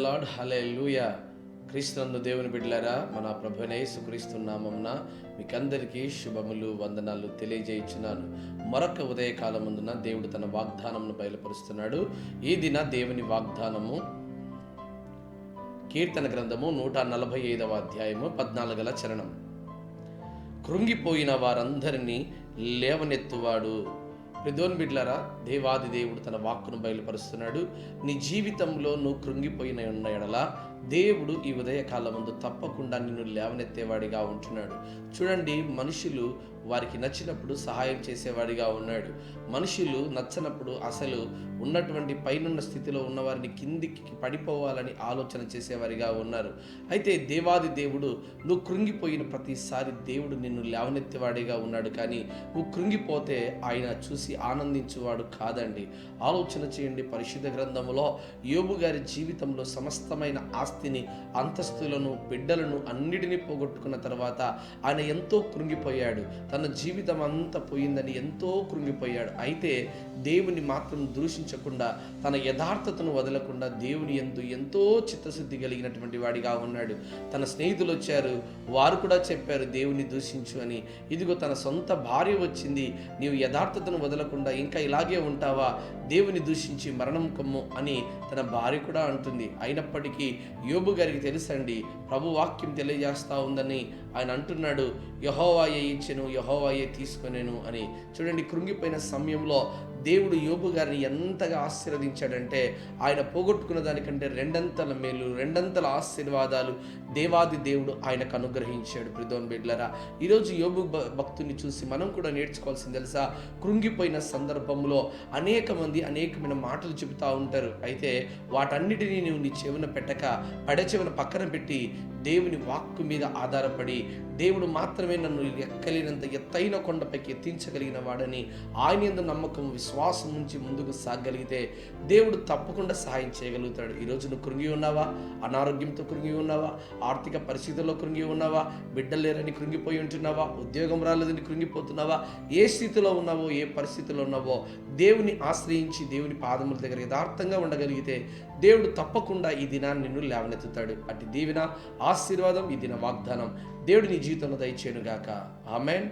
Lord, హల్లెలూయా. క్రీస్తునందు దేవుని బిడ్డలారా, మన ప్రభువైన యేసుక్రీస్తు నామమున మీకందరికీ శుభములు, వందనాలు తెలియజేయుచున్నాను. మరొక ఉదయకాలమందున దేవుడు తన వాగ్దానమును బయలుపరుస్తున్నాడు. ఈ దిన దేవుని వాగ్దానము కీర్తన గ్రంథము 145వ అధ్యాయము 14వ చరణం. కృంగిపోయిన వారందరినీ లేవనెత్తువాడు. ప్రిదోన్ బిడ్లరా, దేవాది దేవుడు తన వాక్కును బయలుపరుస్తున్నాడు. నీ జీవితంలో నువ్వు కృంగిపోయిన ఉన్న ఎడల దేవుడు ఈ ఉదయకాలమందు తప్పకుండా నిన్ను లేవనెత్తేవాడిగా ఉంటున్నాడు. చూడండి, మనుషులు వారికి నచ్చినప్పుడు సహాయం చేసేవాడిగా ఉన్నాడు. మనుషులు నచ్చనప్పుడు అసలు ఉన్నటువంటి పైనున్న స్థితిలో ఉన్నవారిని కిందికి పడిపోవాలని ఆలోచన చేసేవారిగా ఉన్నారు. అయితే దేవాది దేవుడు నువ్వు కృంగిపోయిన ప్రతిసారి దేవుడు నిన్ను లేవనెత్తేవాడిగా ఉన్నాడు. కానీ నువ్వు కృంగిపోతే ఆయన చూసి ఆనందించేవాడు కాదండి. ఆలోచన చేయండి. పరిశుద్ధ గ్రంథములో యోబు గారి జీవితంలో సమస్తమైన ఆస్తిని, అంతస్తులను, బిడ్డలను అన్నిటినీ పోగొట్టుకున్న తర్వాత ఆయన ఎంతో కృంగిపోయాడు. తన జీవితం అంతా పోయిందని ఎంతో కృంగిపోయాడు. అయితే దేవుని మాత్రం దూషించకుండా, తన యథార్థతను వదలకుండా దేవుని యందు ఎంతో చిత్తశుద్ధి కలిగినటువంటి వాడిగా ఉన్నాడు. తన స్నేహితులు వచ్చారు, వారు కూడా చెప్పారు దేవుని దూషించు అని. ఇదిగో తన సొంత భార్య వచ్చింది, నీవు యథార్థతను వదలకుండా ఇంకా ఇలాగే ఉంటావా, దేవుని దూషించి మరణం కమ్ము అని తన భార్య కూడా అంటుంది. అయినప్పటికీ యోబు గారికి తెలుసండి, ప్రభు వాక్యం తెలియజేస్తా ఉందని ఆయన అంటున్నాడు, యెహోవాయే ఇచ్చెను, యెహోవాయే తీసుకొనేను అని. చూడండి, కృంగిపోయిన సమయంలో దేవుడు యోబు గారిని ఎంతగా ఆశీర్వదించాడంటే ఆయన పోగొట్టుకున్న దానికంటే రెండంతల మేలు, రెండంతల ఆశీర్వాదాలు దేవాది దేవుడు ఆయనకు అనుగ్రహించాడు. ప్రిదోన్ బిడ్లరా, ఈరోజు యోబు భక్తుని చూసి మనం కూడా నేర్చుకోవాల్సింది తెలుసా? కృంగిపోయిన సందర్భంలో అనేక మంది అనేకమైన మాటలు చెబుతూ ఉంటారు. అయితే వాటన్నిటినీ నువ్వు నీ చెవున పెట్టక, పడచెవున పక్కన పెట్టి దేవుని వాక్కు మీద ఆధారపడి, దేవుడు మాత్రమే నన్ను ఎక్కలేనంత ఎత్తైన కొండపైకి ఎత్తించగలిగిన వాడని ఆయన యందు నమ్మకం, విశ్వాసం నుంచి ముందుకు సాగలిగితే దేవుడు తప్పకుండా సహాయం చేయగలుగుతాడు. ఈరోజు నువ్వు కృంగి ఉన్నావా? అనారోగ్యంతో కృంగి ఉన్నావా? ఆర్థిక పరిస్థితుల్లో కృంగి ఉన్నావా? బిడ్డలు లేరని కృంగిపోయి ఉంటున్నావా? ఉద్యోగం రాలేదని కృంగిపోతున్నావా? ఏ స్థితిలో ఉన్నావో, ఏ పరిస్థితిలో ఉన్నావో దేవుని ఆశ్రయించి దేవుని పాదముల దగ్గర యథార్థంగా ఉండగలిగితే దేవుడు తప్పకుండా ఈ దినాన్ని నిన్ను లేవనెత్తుతాడు. అటు దీవెన, ఆశీర్వాదం, ఈ దిన వాగ్దానం దేవుడు నీ జీవితంలో దయచేయును గాక. ఆమేన్.